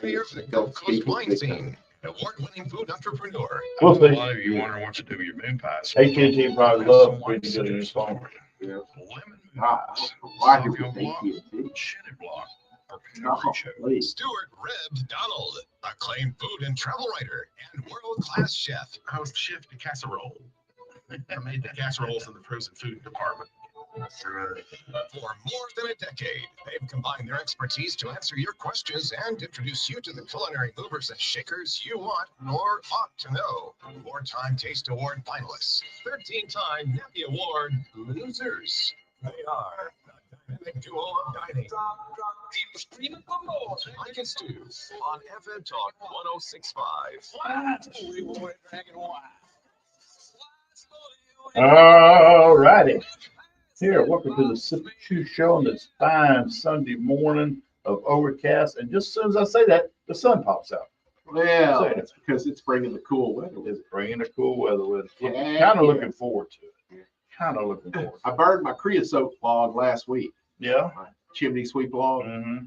pioneer of the Gulf Coast wine scene, award-winning food entrepreneur. We'll see. A lot of you wondering what to do with your moon pies. AT&T probably loves when you get a new phone. Lemon moon pies, Why do Savio we block, think you Cheddar block, or Pinot No, Grigio. please. Stuart Rebs Donald, acclaimed food and travel writer and world-class chef. I was chef de casserole. I made the casseroles in the frozen food department. For more than a decade, they've combined their expertise to answer your questions and introduce you to the culinary movers and shakers you want or ought to know. Four-time Taste Award finalists, 13-time Nappy Award losers. They are the dynamic duo of dining. Mike and Stu on FM Talk 106.5. All righty. Here, welcome to the Sip and Chew Show on this fine Sunday morning of overcast. And just as soon as I say that, the sun pops out. Well, Say it. it's because it's bringing the cool weather with It's it. bringing the cool weather with it. Yeah, Kind of yeah. looking forward to it. Kind of looking forward to I burned my creosote log last week, it. Yeah. my chimney sweep log, Mm-hmm.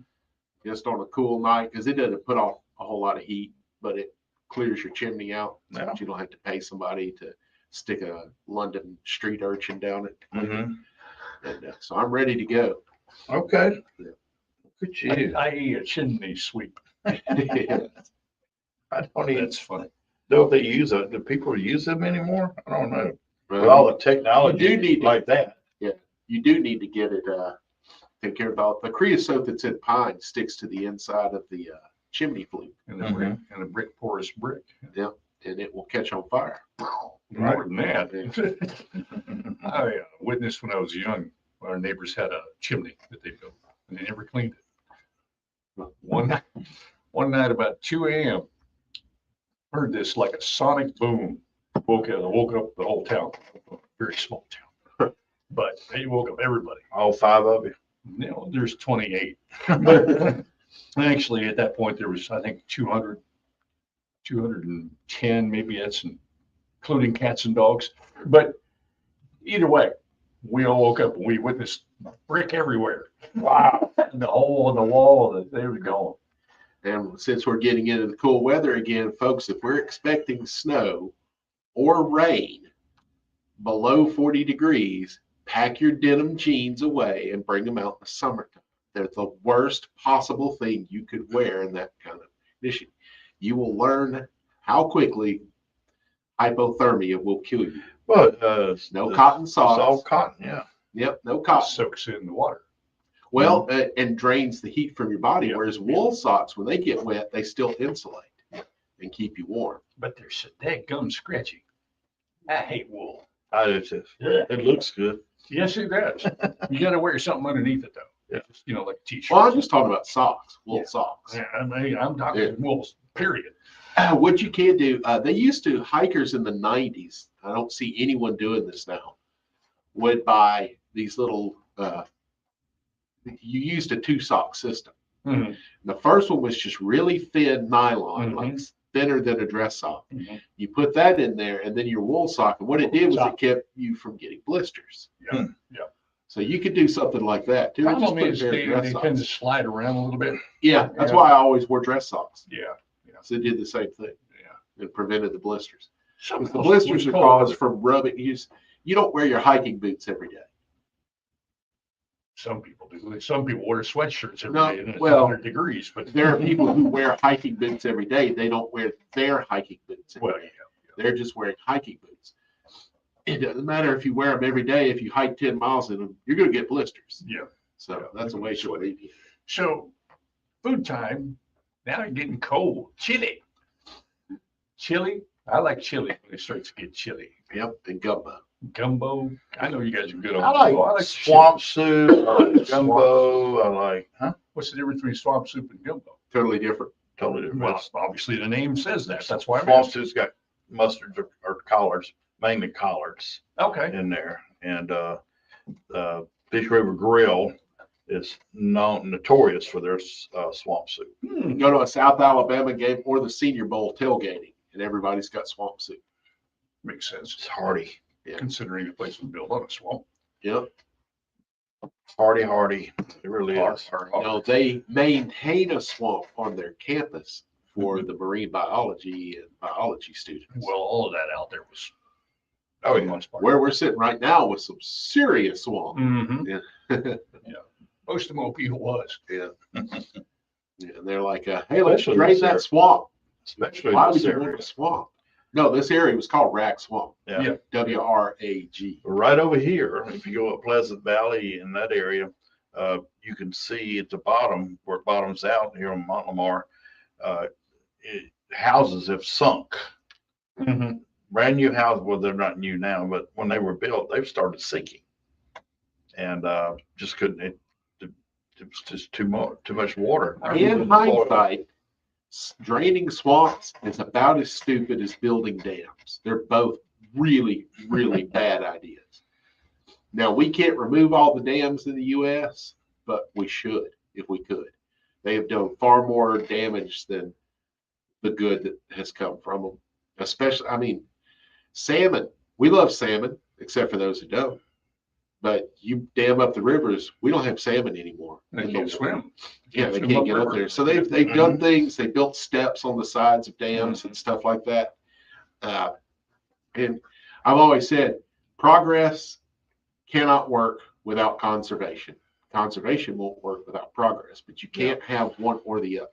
just on a cool night because it doesn't put off a whole lot of heat, but it clears your chimney out. So Yeah. that you don't have to pay somebody to stick a London street urchin down it. Mm-hmm. And so I'm ready to go. Okay. Yeah. Good at you. I eat a chimney sweep. I don't even That's funny. know if they use it. Do people use them anymore? I don't know. With Well, all the technology You do need to- like that. you do need to get it taken care of. The creosote that's in pine sticks to the inside of the chimney flue, And a brick, and a brick porous brick. and it will catch on fire. More than that. I witnessed when I was young, our neighbors had a chimney that they built and they never cleaned it. One night about 2 a.m., heard this like a sonic boom. Woke up the whole town, very small town, but it woke up everybody. All five of you. You know, there's 28. But actually, at that point, there was, I think, 200, 210, maybe that's including cats and dogs. But either way, we all woke up and we witnessed brick everywhere. Wow. And the hole in the wall, they were gone. And since we're getting into the cool weather again, folks, if we're expecting snow or rain below 40 degrees, pack your denim jeans away and bring them out in the summertime. They're the worst possible thing you could wear in that kind of condition. You will learn how quickly hypothermia will kill you. Well, No cotton it's all socks. cotton, yeah. Yep, no It cotton. soaks in the water. Well, and drains the heat from your body. Yeah. Whereas wool socks, when they get wet, they still insulate and keep you warm. But they're so dadgum scratchy. I hate wool. It looks good. Yes, it does. You got to wear something underneath it, though. Yeah. Just, you know, like a t-shirt. Well, I'm just talking about socks, wool Yeah. socks. Yeah, I'm talking Yeah. wools, period. What you can do, they used to, hikers in the 90s, I don't see anyone doing this now, would buy these little, you used a 2-sock system. Mhm. The first one was just really thin nylon, Mhm. like thinner than a dress sock. Mhm. You put that in there and then your wool sock. And what it did was Sock. it kept you from getting blisters. Yeah. Yeah. So you could do something like that too. Just Problem put a is pair of they dress tend to socks. slide around a little bit. Yeah, that's Yeah. why I always wore dress socks. Yeah. So it did the same thing Yeah. and prevented the blisters. Some Because the blisters are caused from rubbing. You don't wear your hiking boots every day. Some people do. Some people wear sweatshirts every No, day and it's well, 100 degrees. But There are people who wear hiking boots every day. They don't wear their hiking boots every well, day. yeah. They're just wearing hiking boots. It doesn't matter if you wear them every day. If you hike 10 miles in them, you're going to get blisters. Yeah. So Yeah, that's a way to sweaty. relieve you. So food time. Now it's getting cold. Chili. Chili. I like chili when it starts to get chilly. Yep, and gumbo. Gumbo. I know you guys are good on I like gumbo. swamp soup, I like gumbo, I like, What's the difference between swamp soup and gumbo? Totally different. totally different. Well, obviously the name says that. That's why I'm Swamp asking. soup's got mustards or collards, mainly collards Okay. in there. And Fish River Grill is notorious for their swamp soup. You go to a South Alabama game or the Senior Bowl tailgating, and everybody's got swamp soup. Makes sense. It's hearty. Yeah. Considering the place was built on a swamp. Yep. Hardy. It really is. You know, they maintain a swamp on their campus for the marine biology and biology students. Well, all of that out there was. Oh, for the yeah. most part. Where we're sitting right now with some serious swamp. Mhm. Yeah. Most of Mobile was. Yeah. Yeah, and they're like, hey, let's Especially drain this that area. swamp. Especially Why this would you want area. a swamp? No, this area was called Rag Swamp. Yeah. WRAG. Right over here, if you go up Pleasant Valley in that area, you can see at the bottom where it bottoms out here on Mount Lamar, houses have sunk. Mhm. Brand new houses, well, they're not new now, but when they were built, they've started sinking. And just couldn't, it was just too much water. In hindsight, draining swamps is about as stupid as building dams. They're both really, really bad ideas. Now, we can't remove all the dams in the U.S., but we should if we could. They have done far more damage than the good that has come from them. Especially, I mean, salmon. We love salmon, except for those who don't. But you dam up the rivers, we don't have salmon anymore. They can't swim. Yeah, they swim can't get up upriver. there. So they've done things. They built steps on the sides of dams and stuff like that. And I've always said progress cannot work without conservation. Conservation won't work without progress, but you can't have one or the other.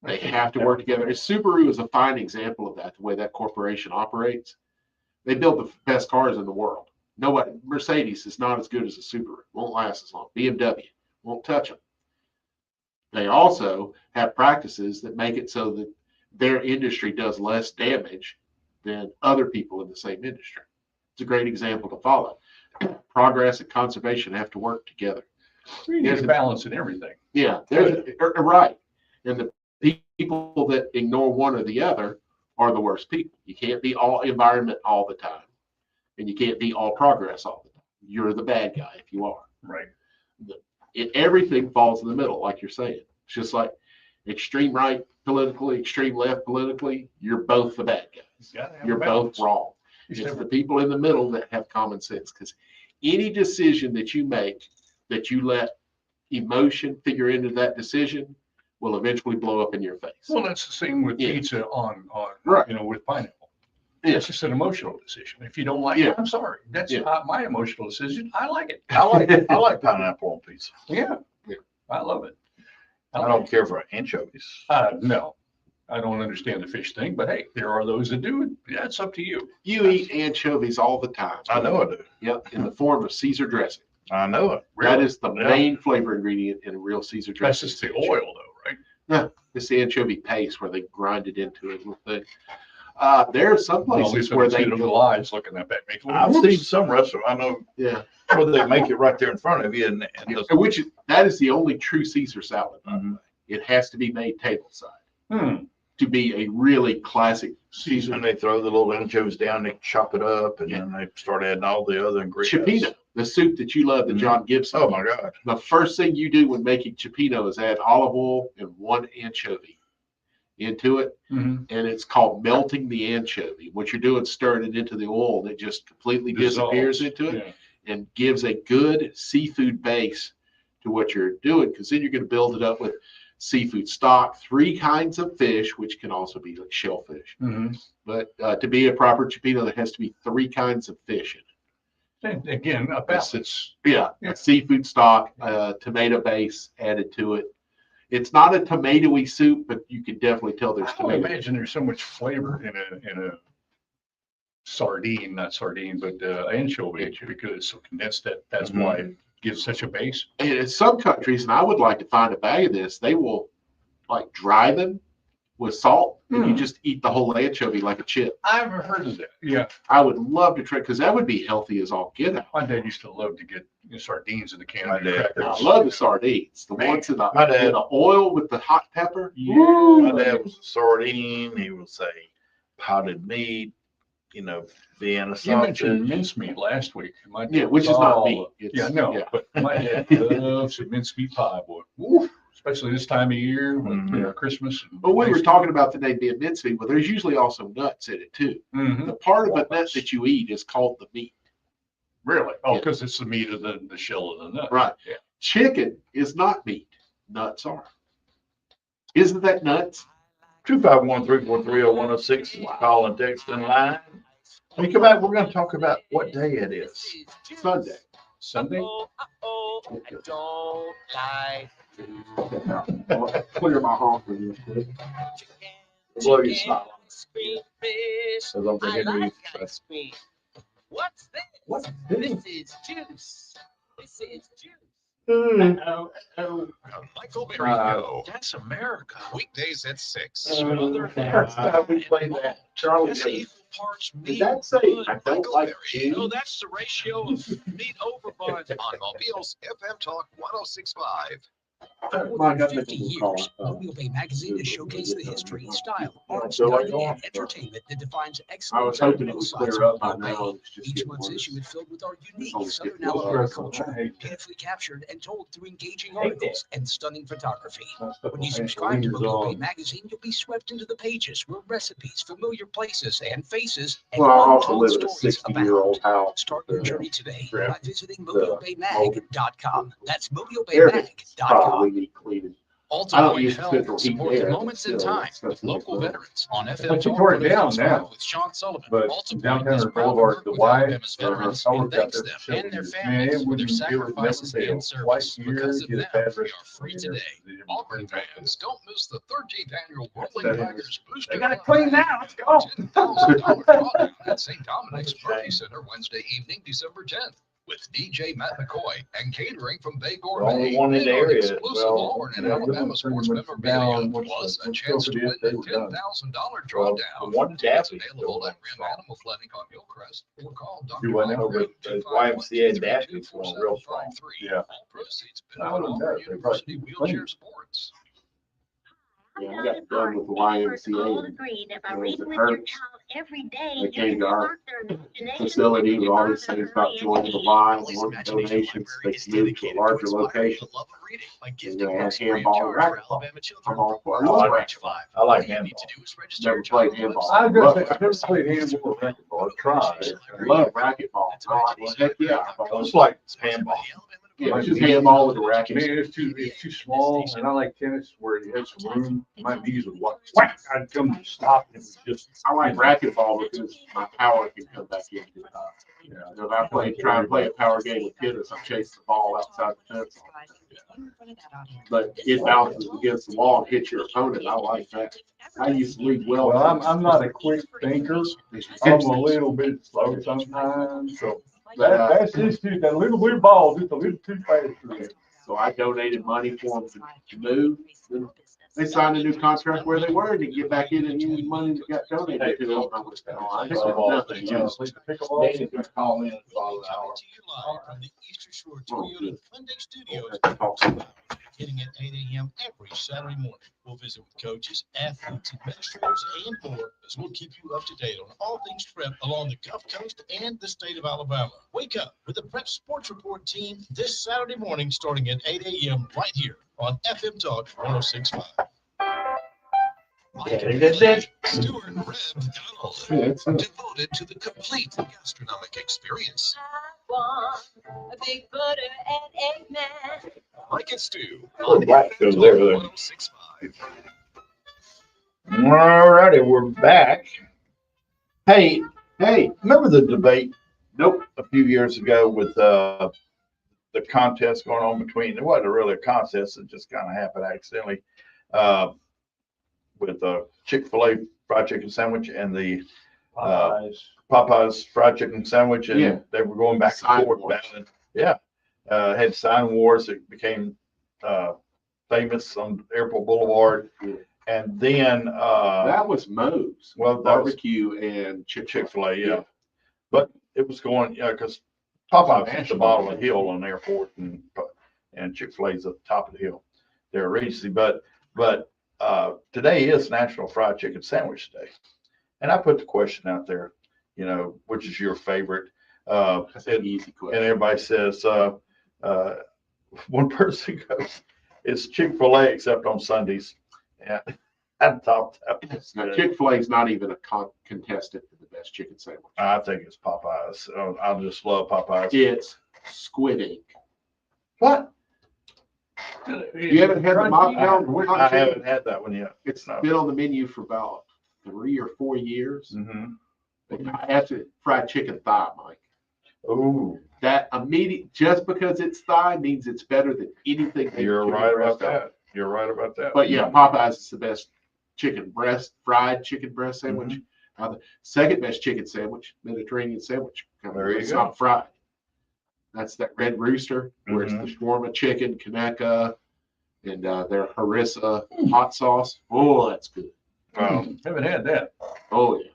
They have to work together. And Subaru is a fine example of that, the way that corporation operates. They build the best cars in the world. Nobody, Mercedes is not as good as a Subaru. Won't last as long. BMW won't touch them. They also have practices that make it so that their industry does less damage than other people in the same industry. It's a great example to follow. Progress and conservation have to work together. There's a balance in everything. Yeah, right. And the people that ignore one or the other are the worst people. You can't be all environment all the time, and you can't be all progress all the time. You're the bad guy if you are. Right. Everything falls in the middle, like you're saying. It's just like extreme right politically, extreme left politically. You're both the bad guys. You're both wrong. It's the people in the middle that have common sense, because any decision that you make that you let emotion figure into that decision will eventually blow up in your face. Well, that's the same with pizza on Right. with pineapple. Yeah. It's just an emotional decision. If you don't like Yeah. it, I'm sorry. That's not my emotional decision. I like it. I like pineapple on pizza. Yeah. I love it. I don't care for anchovies. No, I don't understand the fish thing, but hey, there are those that do it. Yeah, it's up to you. You eat anchovies all the time. I know I do. Yep, in the form of Caesar dressing. I know it. That is the Yeah. main flavor ingredient in a real Caesar dressing. That's just the oil, though, right? No, it's the anchovy paste where they grind it into a little thing. There are some Well, at places least where I see they the little eyes looking up at me. I've seen some restaurants, I know, yeah, where they make it right there in front of you, and which that is the only true Caesar salad. Mhm. It has to be made table side Hmm. to be a really classic Caesar. and they throw the little anchovies down, they chop it up, and then they start adding all the other ingredients. Cioppino, the soup that you love, that John Gibson. Oh my God. The first thing you do when making cioppino is add olive oil and one anchovy into it, Mhm. and it's called melting the anchovy. What you're doing, stirring it into the oil, and it just completely disappears into it. Yeah. And gives a good seafood base to what you're doing, because then you're going to build it up with seafood stock, 3 kinds of fish, which can also be like shellfish. Mhm. But to be a proper cioppino, there has to be 3 kinds of fish in it. And again, a balance. Yeah, Yeah. a seafood stock, tomato base added to it. It's not a tomatoey soup, but you can definitely tell there's I don't tomato. imagine there's so much flavor in a sardine, not sardine, but anchovy, because it's so condensed that's Mhm. why it gives such a base. And in some countries, and I would like to find a bag of this, they will like dry them with salt, and you just eat the whole anchovy like a chip. I've heard of that. Yeah, I would love to try, because that would be healthy as all get out. my dad used to love to get sardines in the can. My and dad. crackers. I love the sardines, the Man, ones in the, my dad- with the oil with the hot pepper. Yeah. My dad was a sardine, he was a potted meat, Vienna You mentioned sausage. mincemeat last week. My dad Yeah, which is was not all- meat. It's- Yeah, no, yeah. but my dad loves some mincemeat pie, boy. Woo, especially this time of year, with Mhm. Christmas. and But we were Thanksgiving. talking about the name being mincemeat. Well, there's usually also nuts in it too. Mhm. The part of a nut Walnuts. that you eat is called the meat. Really? Oh, Yeah. because it's the meat of the shell of the nut. Right. Yeah. Chicken is not meat. Nuts are. Isn't that nuts? 251-343-0106 is call and text in line. When you come back, we're going to talk about what day it is. Sunday. Sunday? I don't like I'll clear my honk real quick. Blow your snot. fish. Because I'm I thinking like we. ice cream. What's this? What's This this? is juice. This is juice. Oh, oh. Michael Berry Show. That's America. Weekdays at 6. First time we played that. Charlie. That's equal parts Did meat. that say Good I don't Michael like Berry. No, cheese? that's the ratio of meat over buns on Mobile's FM Talk 106.5. For more Mike, than I think 50 we'll call years, it, Mobile Bay Magazine has showcased the history, style, art, So dining, like, and entertainment that defines I excellence was on hoping it both would sides clear of up by Mobile Bay. now. It's just Each getting month's worse. issue is filled with our unique only Southern getting worse. Alabama I culture, hate that. beautifully captured and told through engaging articles and stunning photography. When you It subscribe to lingers Mobile Bay on. Magazine, you'll be swept into the pages where recipes, familiar places, and faces, and Well, I also untold live in a stories 60-year-old abound. house. Start your journey today Yeah. by visiting The mobilebaymag.com. That's Everything's mobilebaymag.com. probably need cleaning. I don't use central heat Support the there. moments in time with local veterans on But FM you Talk tore it down 106.5 now. with Sean Sullivan. But Baltimore downtown is or proud to Boulevard, work the with Y, Alabama's veterans and thanks them and their families for their sacrifices and service. Because of them, we are free today. Auburn fans, don't miss the 13th annual Rolling Tigers Booster. They gotta clean now. Let's go. $10,000 drawdown at St. Dominic's Murphy Center Wednesday evening, December 10th. With DJ Matt McCoy and catering from Bay The only Gourmet. one in the Bid on area. exclusive Well, Auburn and yeah, Alabama sports memorabilia, plus a chance to win a $10,000 drawdown. the one Tickets Daffy available at Rim Animal Clinic on Hillcrest or call Dr. You went Mike over Rim, the YMCA Daffy's going real 251-332-4753. strong. Yeah. All proceeds I benefit wouldn't Auburn doubt they University probably Wheelchair clean. Sports. Yeah, I got done with the YMCA. And it was at Hertz. They came to our facility with all these things about joining the Y and wanting donations. They moved to a larger location. And they had handball and racquetball. I'm all for it. I love racquetball. I like handball. Never played handball. I was Love gonna say, I've never played handball or racquetball. I tried. Love racquetball. I'm like, well, heck yeah. It's like handball. Yeah, it's just handball with a racket. Man, it's too small, and I like tennis where it has some room. My knees would walk, whack, I'd come to stop, and it was just. I like racquetball because my power can come back in. If I try and play a power game with tennis, I'm chasing the ball outside the fence. But it bounces against the wall and hits your opponent. I like that. I used to lead well. Well, I'm not a quick thinker. I'm a little bit slow sometimes, so that's just that little blue ball, just a little too fast for me. So I donated money for them to move. They signed a new contract where they were to get back in and use money that got donated to them. I think there's nothing else. David can call in about an hour. Coming to you live from the Eastern Shore Toyota Hyundai Studios. Talk. Beginning at 8 a.m. every Saturday morning. We'll visit with coaches, athletes, administrators, and more as we'll keep you up to date on all things prep along the Gulf Coast and the state of Alabama. Wake up with the Prep Sports Report team this Saturday morning starting at 8 a.m. right here on FM Talk 106.5. Stuart and Rev McDonald, devoted to the complete gastronomic experience. A big butter and egg man. Mike and Stu Oh, on right, FM goes Talk there, then. 106.5. All righty, we're back. Hey, remember the debate? Nope. A few years ago with the contest going on between, it wasn't really a contest, it just kind of happened accidentally, with the Chick-fil-A fried chicken sandwich and the Popeyes fried chicken sandwich, and Yeah. they were going back Sign and forth wars. battling. Yeah, had sign wars. It became famous on Airport Boulevard, Yeah. and then That was Moe's. well, that was Barbecue and Chick-fil-A, yeah. Yeah. But it was going, because Popeyes is at the bottom of the hill on the airport, and Chick-fil-A's at the top of the hill. They're Regency, but today is National Fried Chicken Sandwich Day, and I put the question out there, which is your favorite? That's an easy And question. everybody says, one person goes, it's Chick-fil-A except on Sundays. And thought that was Now, good. Chick-fil-A is not even a contestant for the best chicken sandwich. I think it's Popeyes. I just love Popeyes. It's squid ink. What? You haven't had the mock pound I hot chicken? haven't had that one yet. It's No. been on the menu for about 3 or 4 years. Mm-hmm. That's a fried chicken thigh, Mike. Ooh, That immediate, just because it's thigh means it's better than anything. they've you're chicken right breast about on. that. You're right about that. But yeah, Popeyes is the best fried chicken breast sandwich. Mm-hmm. The second best chicken sandwich, Mediterranean sandwich. There you It's go. not fried. That's that Red Rooster, where Mm-hmm. it's the shawarma chicken, Kaneka, and their harissa hot sauce. Oh, that's good. Haven't had that. Oh yeah.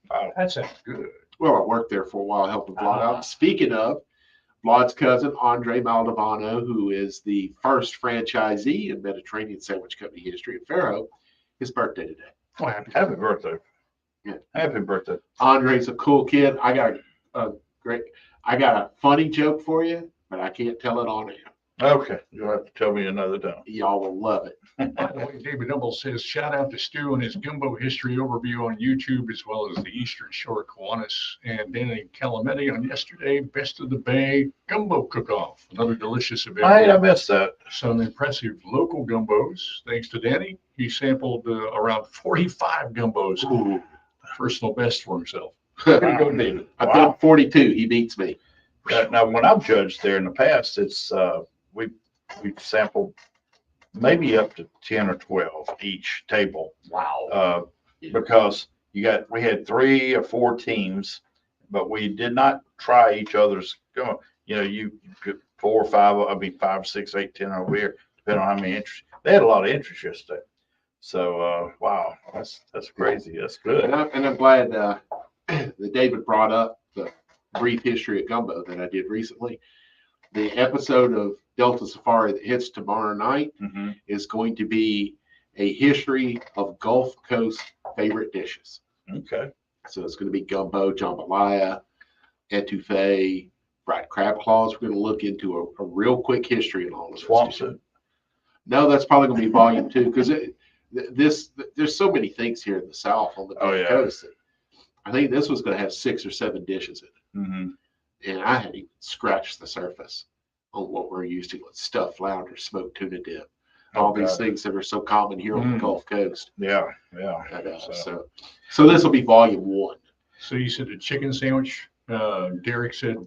Wow. That sounds good. Well, I worked there for a while helping Vlad out. Speaking of, Vlad's cousin, Andre Maldovano, who is the first franchisee in Mediterranean Sandwich Company history at Faro, his birthday today. Oh, happy Happy birthday. Yeah. Happy birthday. Andre's a cool kid. I got a funny joke for you, but I can't tell it on air. Okay, you'll have to tell me another time. Y'all will love it. By the way, David Humble says, shout out to Stu and his gumbo history overview on YouTube, as well as the Eastern Shore Kiwanis and Danny Calameti on yesterday, Best of the Bay gumbo cook-off. Another delicious event. I missed that. Some impressive local gumbos. Thanks to Danny, he sampled around 45 gumbos. Ooh. Personal best for himself. Way to go, David. I've Wow. done 42. He beats me. Now, when I've judged there in the past, it's we've sampled maybe up to 10 or 12 each table. Wow. Because we had 3 or 4 teams, but we did not try each other's going. You could 4 or 5, 5, 6, 8, 10 over here, depending on how many entries. They had a lot of entries yesterday. So wow, that's crazy. That's good. And I'm glad that David brought up the brief history of gumbo that I did recently. The episode of Delta Safari that hits tomorrow night Mm-hmm. is going to be a history of Gulf Coast favorite dishes. Okay. So it's going to be gumbo, jambalaya, etouffee, fried crab claws. We're going to look into a real quick history and all of Swamp this. soup. No, that's probably going to be volume 2 because there's so many things here in the South on the Gulf yeah. Coast. That I think this was going to have 6 or 7 dishes in it. Mm-hmm. And I hadn't even scratched the surface on what we're used to, like stuffed flounder, smoked tuna dip, all these Okay. things that are so common here on the Gulf Coast. Yeah. And, so this will be volume 1. So you said a chicken sandwich. Derek said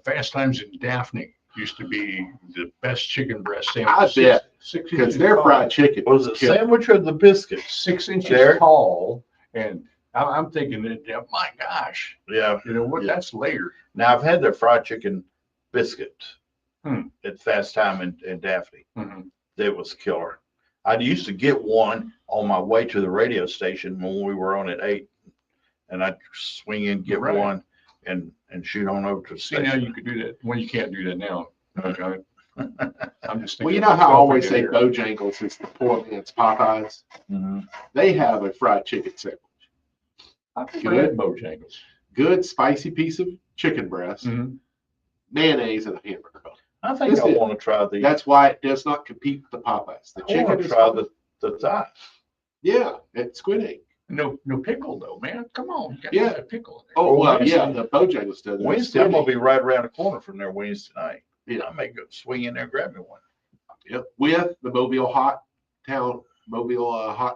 Fast Times in Daphne used to be the best chicken breast sandwich. I bet, Six because inches their tall. fried chicken Was it killer. sandwich or the biscuit? 6 inches Derek? tall, and I'm thinking that, my gosh, Yeah. you know what? Yeah. That's layered. Now I've had their fried chicken biscuit Hmm. at Fast Time in Daphne. Mhm. It was killer. I used to get one on my way to the radio station when we were on at 8, and I'd swing in, get Right. one, and shoot on over to the See, now station. you could do that. Well, you can't do that now. Okay. I'm just thinking. Well, you know of how I myself always again say here. Bojangles is the poor man's Popeyes? Mhm. They have a fried chicken sandwich. I've never had Bojangles. Good spicy piece of chicken breast, Mhm. mayonnaise, and a hamburger bun. I think This I is- want to try the. That's why it does not compete with the Popeyes. The I chicken want to is try fine. the thigh. Yeah, it's squid ink. No pickle though, man. Come on. You gotta Yeah. put a pickle in there. Oh, well, Wednesday. yeah, the Bojangles does. it. Wednesday, I'm Squid gonna ink. be right around the corner from there Wednesday night. Yeah. I may go swing in there and grab me one. Yep. With the Mobile hot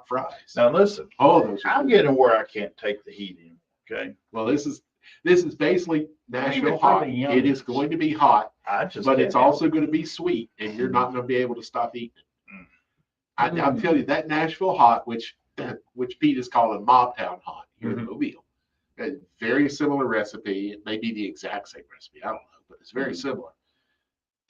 fries. Now listen, Oh, those are I'm good. getting where I can't take the heat in. Okay, Well, this is basically Nashville Even for hot. the young It is ones. going to be hot, I just. but can't it's handle also going to be sweet, and you're not going to be able to stop eating it. Mm. I'll tell you that Nashville hot, which Pete is calling Mobtown hot here in Mobile, a very similar recipe. It may be the exact same recipe. I don't know, but it's very similar.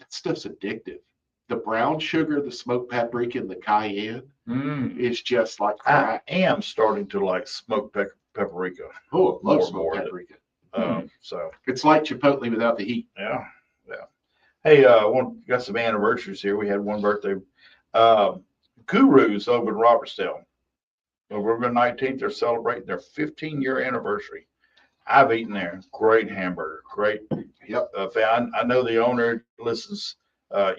That stuff's addictive. The brown sugar, the smoked paprika, and the cayenne Mm. is just like I crack. am starting to like smoked paprika. Oh, I love more smoked of it. paprika. So It's like Chipotle without the heat. yeah. Hey, got some anniversaries here. We had one birthday. Gurus over in Robertsdale. November 19th, they're celebrating their 15-year anniversary. I've eaten there. Great hamburger. Great. Yep. I know the owner listens.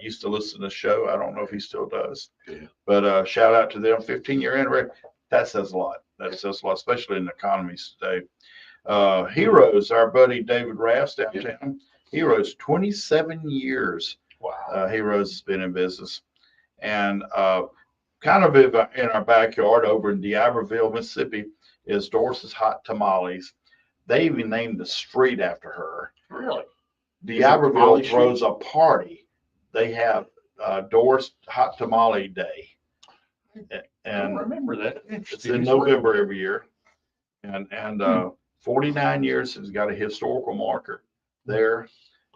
Used to listen to the show. I don't know if he still does. Yeah. But shout out to them. 15-year anniversary. That says a lot. That says a lot, especially in the economies today. Heroes, our buddy David Raff's downtown. Heroes, 27 years. Wow. Heroes has been in business. And kind of in our backyard over in D'Iberville, Mississippi, is Doris's Hot Tamales. They even named the street after her. Really? D'Iberville throws a party. They have Doris Hot Tamale Day. I And don't remember that. it's in November every year. And 49 years has got a historical marker there.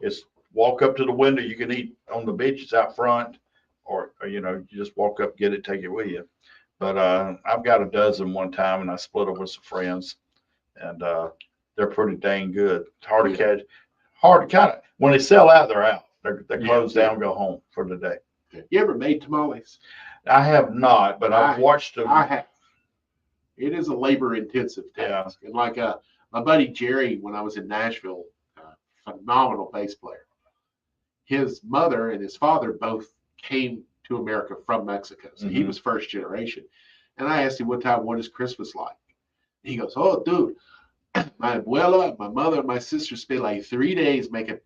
It's walk up to the window. You can eat on the benches out front, or you just walk up, get it, take it with you. But I've got a dozen one time, and I split them with some friends, and they're pretty dang good. It's hard to catch. Hard to kind of when they sell out, they're out. They're closed down, go home for the day. You ever made tamales? I have not, but I've watched them. I have. It is a labor-intensive task. And like my buddy Jerry, when I was in Nashville, phenomenal bass player. His mother and his father both came to America from Mexico, so he was first generation. And I asked him one time, "What is Christmas like?" He goes, "Oh, dude, my abuela, my mother, and my sister spent like 3 days making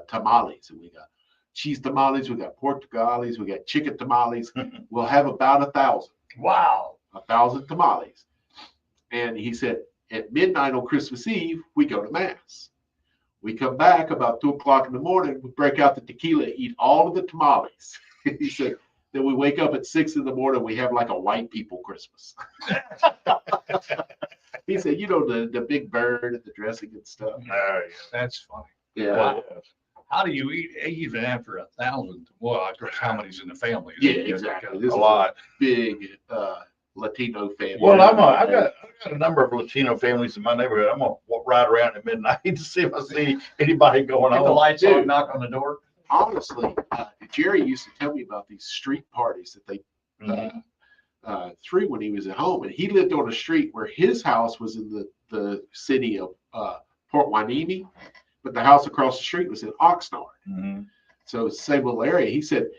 tamales, and we got cheese tamales, we got pork tamales, we got chicken tamales. We'll have about 1,000. Wow. 1,000 tamales." And he said, at midnight on Christmas Eve, we go to Mass. We come back about 2 o'clock in the morning, we break out the tequila, eat all of the tamales. He said, then we wake up at 6 in the morning, we have like a white people Christmas. He said, the big bird and the dressing and stuff. Oh, yeah. That's funny. Yeah. Wow. How do you eat even after 1,000? Well, of course, how many's in the family? Yeah, exactly. This A is lot. Big Latino family. Well, I've got a number of Latino families in my neighborhood. I'm gonna ride around at midnight to see if I see anybody going Get the on. lights on, knock on the door. Honestly, Jerry used to tell me about these street parties that they threw when he was at home, and he lived on a street where his house was in the city of Port Hueneme, but the house across the street was in Oxnard. So it's the same little area. He said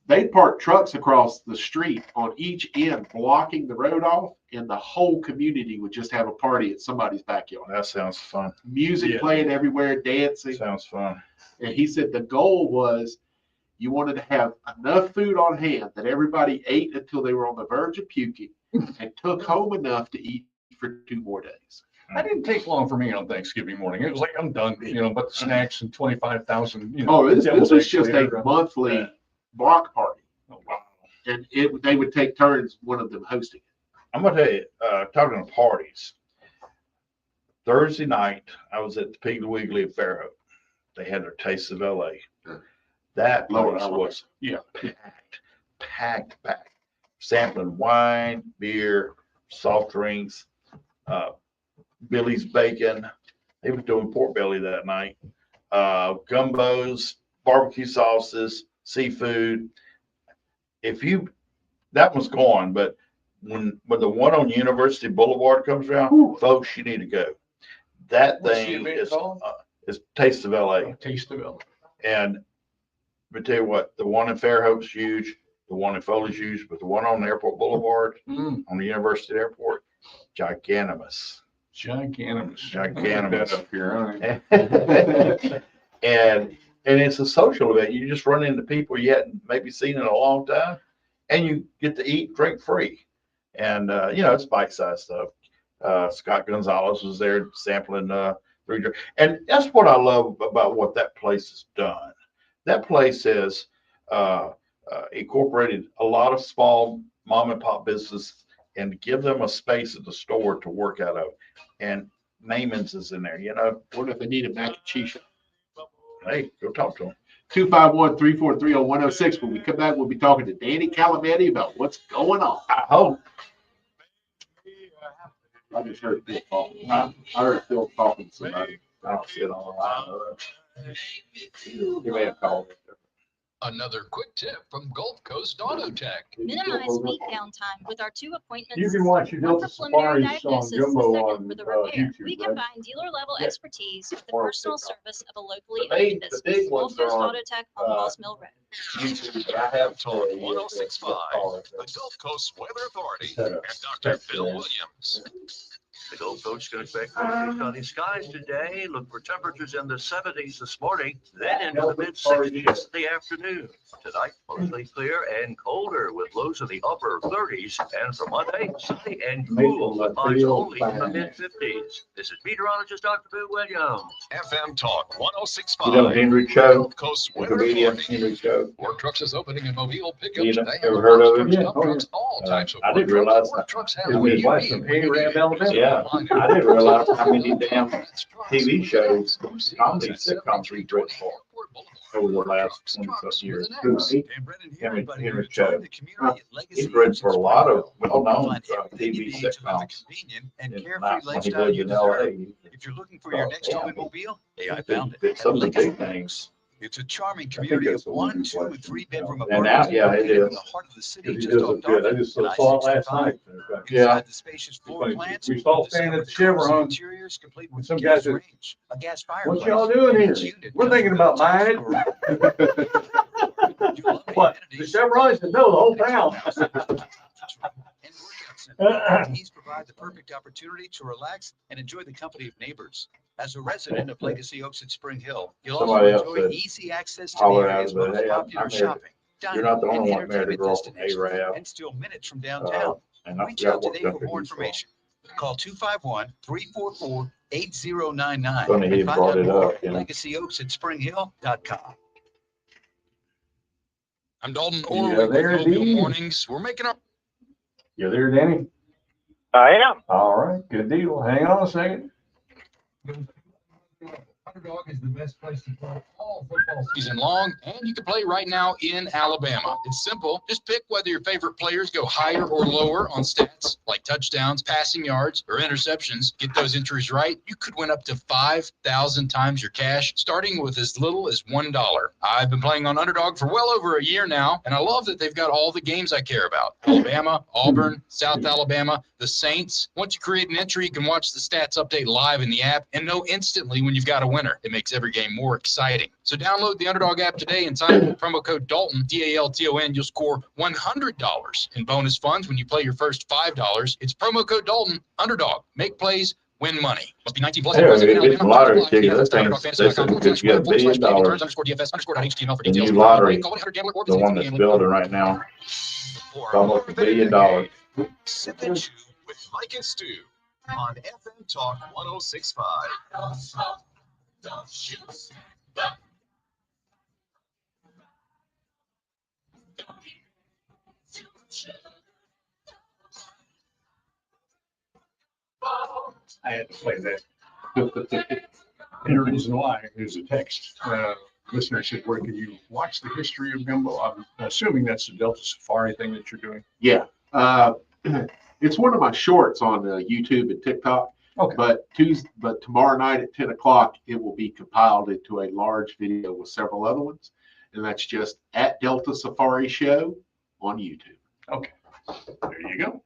they'd park trucks across the street on each end, blocking the road off, and the whole community would just have a party at somebody's backyard. That sounds fun. Music playing everywhere, dancing. Sounds fun. And he said the goal was you wanted to have enough food on hand that everybody ate until they were on the verge of puking and took home enough to eat for 2 more days. That didn't take long for me on Thanksgiving morning. It was like, I'm done, but the snacks and 25,000, this was just a monthly block party. Oh, wow. And they would take turns, one of them hosting it. I'm gonna tell you, talking to parties. Thursday night, I was at the Piggly Wiggly at Fairhope. They had their Taste of LA. That place was packed. Sampling wine, beer, soft drinks, Billy's bacon. They were doing pork belly that night. Gumbos, barbecue sauces, seafood. That one's gone, but when the one on University Boulevard comes around, folks, you need to go. That thing is Taste of LA. Taste of LA. And I tell you what, the one in Fairhope's huge, the one in Foley's huge, but the one on Airport Boulevard, on the University Airport, giganimous. That up here. And it's a social event. You just run into people you hadn't maybe seen in a long time, and you get to eat, drink free. And it's bite-sized stuff. Scott Gonzalez was there sampling 3 drinks. And that's what I love about what that place has done. That place has incorporated a lot of small mom and pop business and give them a space at the store to work out of. And Naaman's is in there, Wonder if they need a mac and cheese. Hey, go talk to them. 251-343-0106. When we come back, we'll be talking to Danny Calametti about what's going on. I hope. I just heard Phil talking. I heard Phil talking to somebody. I don't sit on the line. You may have called. Another quick tip from Gulf Coast Auto Tech. Minimize meet downtime with our 2 appointments. You can watch your One Delta for preliminary Safaris on diagnosis, the Jumbo second on for the repair. YouTube, We right? combine dealer-level Yeah. expertise with the Or personal TikTok. service of a locally The owned big business. ones Gulf are Coast on, Auto Tech on Balls Mill Road. YouTube, but I have Talk 1065, the Gulf Coast Weather Authority, and Dr. Bill Williams. The Gulf Coast can expect mostly sunny skies today. Look for temperatures in the 70s this morning, then into the mid-60s in the afternoon. Tonight, mostly clear and colder with lows in the upper 30s. And for Monday, sunny and cool with highs only in the mid-50s. This is meteorologist Dr. Bill Williams. FM Talk You 1065. know Henry Cho, Gulf Coast the Weather comedian Authority. Henry Cho. Work Trucks is opening in Mobile pickups. You know, They have ever heard of box him? trucks, dump trucks, all types of I work didn't trucks. realize Work Trucks has His what you wife need from when you Henry need it. Alabama. Yeah, I didn't realize how many damn TV shows, comedy sitcoms he's written for over the last 20 years. Henry Cho. He's written for a lot of well-known TV sitcoms. When he lived in LA. If you're looking for your next home in Mobile, hey, I found it. Did some of the big things. It's a charming I think community of that's the one 1, you 2, and watched. 3 bedroom And now, apartments. yeah, it located in is. the heart of the city, Because he just does off look good. I Dartmouth just and saw it last I-65. night. Yeah. Inside the spacious floor Funny. plans, We saw the standing at the separate Chevron. interiors complete with Some gas guys said, range, a gas fireplace. What y'all doing here? Each unit We're comes thinking with about a buying tax it. You love the What? The amenities. Chevron said, no, the whole town. And workout center. These provide the perfect opportunity to relax and enjoy the company of neighbors. As a resident of Legacy Oaks at Spring Hill, you'll Somebody also else enjoy said, easy access to holler the out area's of the, most hey, popular I'm married. shopping, You're not the dining, only and one married a entertainment girl from destinations, Arab. and still minutes from downtown. And I Reach forgot out what today for country more he's from. information. Call 251-344-8099 Funny he and find brought out it more up, at you know. LegacyOaks@springhill.com. I'm Dalton Yeah, Orwig with there it Mobile is. Mornings. We're making our You there, Danny? I am. All right, good deal. Hang on a second. Underdog is the best place to play all football season long, and you can play right now in Alabama. It's simple. Just pick whether your favorite players go higher or lower on stats like touchdowns, passing yards, or interceptions. Get those entries right, you could win up to 5,000 times your cash, starting with as little as $1. I've been playing on Underdog for well over a year now, and I love that they've got all the games I care about. Alabama, Auburn, South Alabama, the Saints. Once you create an entry, you can watch the stats update live in the app and know instantly when you've got a winner. It makes every game more exciting. So download the Underdog app today and sign up with promo code Dalton, D-A-L-T-O-N. You'll score $100 in bonus funds when you play your first $5. It's promo code Dalton. Underdog. Make plays, win money. Must be 19 plus. Hey, if it's a lottery ticket, that thing's, they said you get $1 billion. The new lottery, the one that's building right now, it's almost $1 billion. Sip and Chew with Mike and Stu on FM Talk 1065. I had to play that. And the reason why is a text. Listener said, where can you watch the history of gumbo? I'm assuming that's the Delta Safari thing that you're doing. Yeah. It's one of my shorts on YouTube and TikTok. Okay. But tomorrow night at 10 o'clock, it will be compiled into a large video with several other ones. And that's just at Delta Safari Show on YouTube. Okay. There you go.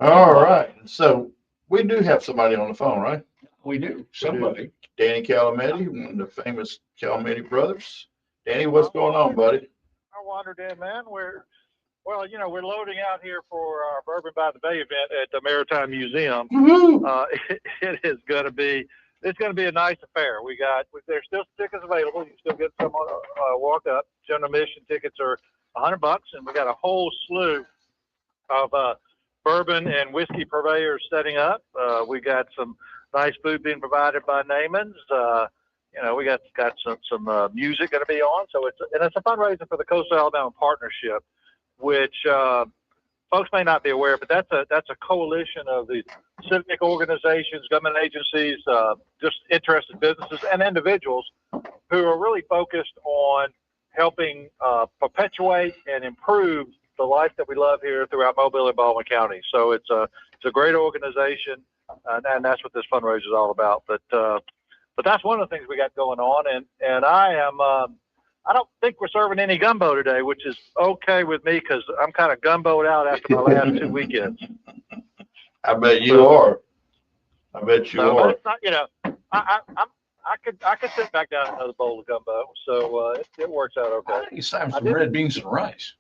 All right, so we do have somebody on the phone, right? We do. Somebody. Danny Calametti, one of the famous Calametti brothers. Danny, what's going on, buddy? I wandered in, man. We're loading out here for our Bourbon by the Bay event at the Maritime Museum. It's going to be a nice affair. There's still tickets available. You can still get some walk up. General admission tickets are $100, and we got a whole slew of bourbon and whiskey purveyors setting up. We got some nice food being provided by Naaman's. We got some music going to be on. So it's a fundraiser for the Coastal Alabama Partnership, which folks may not be aware, but that's a coalition of the civic organizations, government agencies, just interested businesses and individuals who are really focused on helping perpetuate and improve the life that we love here throughout Mobile and Baldwin County. So it's a great organization, and that's what this fundraiser is all about. But that's one of the things we got going on, and I don't think we're serving any gumbo today, which is okay with me because I'm kind of gumboed out after my last 2 weekends. I bet you are. I bet you But are. it's not, I could sit back down another bowl of gumbo, so it works out I okay. think it's time for some red beans and rice.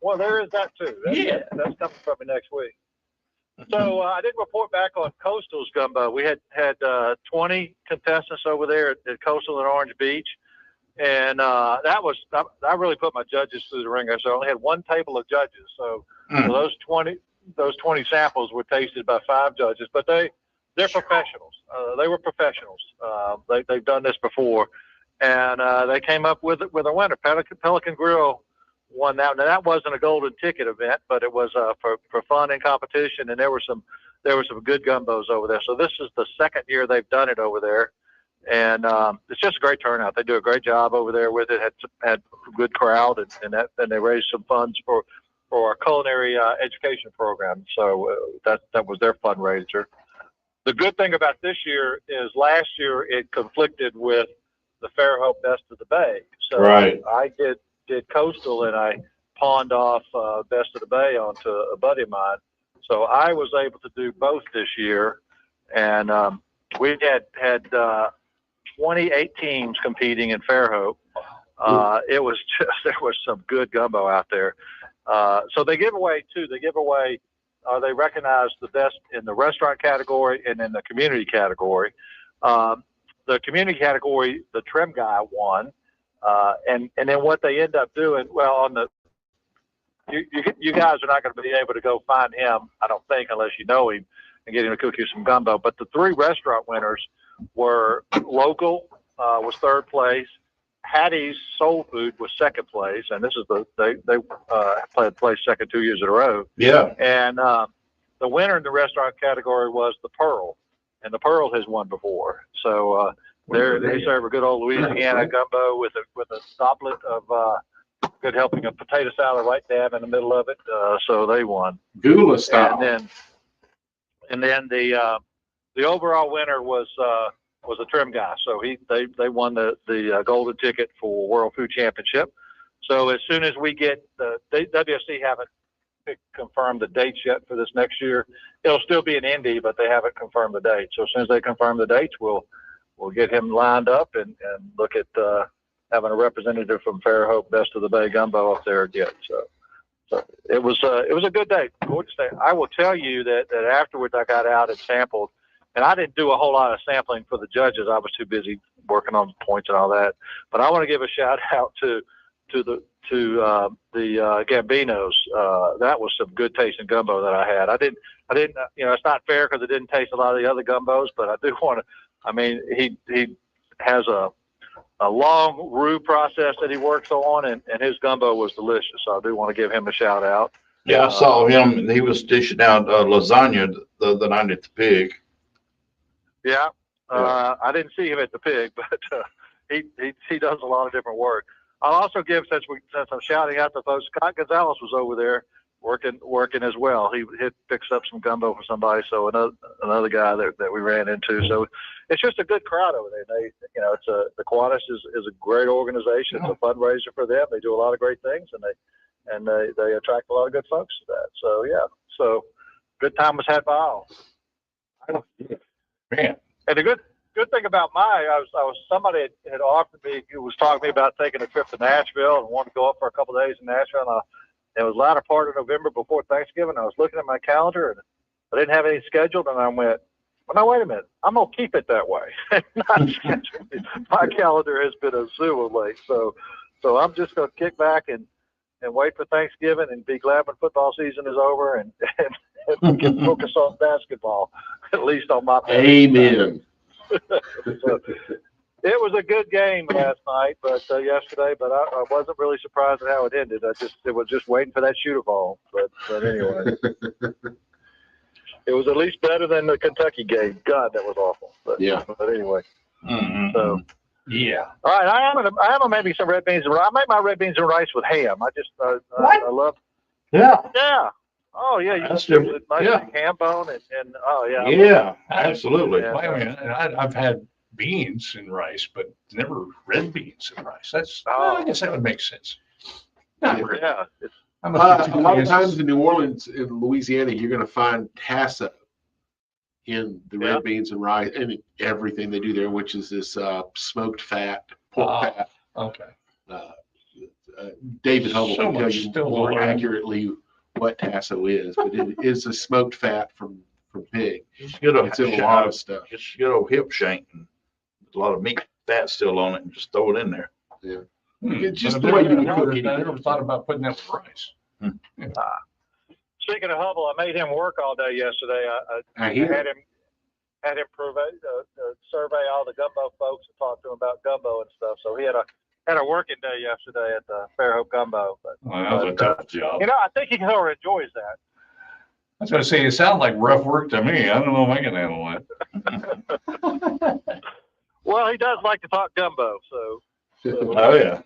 Well, there is that too. That's coming from me next week. So I did report back on Coastal's gumbo. We had 20 contestants over there at Coastal in Orange Beach, and I really put my judges through the ringer. So I only had one table of judges. So those 20 samples were tasted by 5 judges, but they're professionals. They were professionals. They've done this before, and they came up with a winner. Pelican Grill won that. Now that wasn't a golden ticket event, but it was for fun and competition, and there were some good gumbos over there. So this is the second year they've done it over there, and it's just a great turnout. They do a great job over there with it. Had a good crowd, and they raised some funds for our culinary education program. So that was their fundraiser. The good thing about this year is last year it conflicted with the Fairhope Best of the Bay. So Right. I did Coastal, and I pawned off Best of the Bay onto a buddy of mine. So I was able to do both this year, and we had 28 teams competing in Fairhope. It was there was some good gumbo out there. So they give away too. They recognize the best in the restaurant category and in the community category. The community category, the trim guy won. And then what they end up doing, you guys are not going to be able to go find him, I don't think, unless you know him and get him to cook you some gumbo. But the 3 restaurant winners were Local was 3rd place, Hattie's Soul Food was 2nd place, and this is they placed 2nd 2 years in a row. Yeah. And the winner in the restaurant category was the Pearl, and the Pearl has won before. So they serve a good old Louisiana gumbo with a doublet of good helping of potato salad right dab in the middle of it. So they won. Gula style. And then the overall winner was a trim guy. So they won the golden ticket for World Food Championship. So as soon as we get WFC haven't confirmed the dates yet for this next year. It'll still be in Indy, but they haven't confirmed the date. So as soon as they confirm the dates, we'll get him lined up and look at having a representative from Fairhope Best of the Bay Gumbo up there again. So it was a good day. Gorgeous day. I will tell you that afterwards I got out and sampled, and I didn't do a whole lot of sampling for the judges. I was too busy working on points and all that. But I want to give a shout out to the Gambinos. That was some good tasting gumbo that I had. I didn't, it's not fair because I didn't taste a lot of the other gumbos, but I do want to, he has a long roux process that he works on, and his gumbo was delicious. So I do want to give him a shout out. Yeah, I saw him. He was dishing out lasagna the night at the Pig. Yeah. I didn't see him at the Pig, but he does a lot of different work. I'll also give, since I'm shouting out to folks, Scott Gonzalez was over there working as well. He picks up some gumbo for somebody. So another guy that we ran into. So it's just a good crowd over there. The Kiwanis is a great organization. It's a fundraiser for them. They do a lot of great things, and they attract a lot of good folks to that. So yeah, so good time was had by all. Man. And the good thing about somebody had offered me, who was talking to me about taking a trip to Nashville and wanted to go up for a couple of days in Nashville. And it was latter part of November before Thanksgiving. I was looking at my calendar and I didn't have any scheduled, and I went, well, no, wait a minute. I'm going to keep it that way. Not scheduled. My calendar has been a zoo of late. So I'm just going to kick back and wait for Thanksgiving and be glad when football season is over and can focus on basketball, at least on my part. Amen. So, it was a good game last night, but yesterday. But I wasn't really surprised at how it ended. It was just waiting for that shooter ball. But anyway, it was at least better than the Kentucky game. God, that was awful. But, yeah. But anyway, So yeah. All right, I am maybe some red beans and rice. I make my red beans and rice with ham. I love. Yeah. Yeah. Oh yeah, you That's can nice yeah. ham bone and oh yeah. Yeah, absolutely. I've had beans and rice, but never red beans and rice. That's, Oh. I guess that would make sense. Not really. Yeah, it's, I must be A too lot of fancy. times in New Orleans, in Louisiana, you're going to find tasso in the red beans and rice and everything they do there, which is this smoked fat, pork fat. Okay. David Hubble So can tell much you still to more learn. accurately what tasso is, but it is a smoked fat from pig. Just get It's in a lot of stuff. Just get a hip shank and a lot of meat fat still on it and just throw it in there. It's just But the I've way never you done cook it. I never it. thought about putting that with rice. speaking of Hubble, I made him work all day yesterday. I I hear had him survey all the gumbo folks and talk to them about gumbo and stuff. So he had a working day yesterday at the Fairhope Gumbo. But Well, that was a tough job. you know, I think he sort of enjoys that. I was going to say, it sounded like rough work to me. I don't know if I can handle that. Well, he does like to talk gumbo, so. Oh, yeah.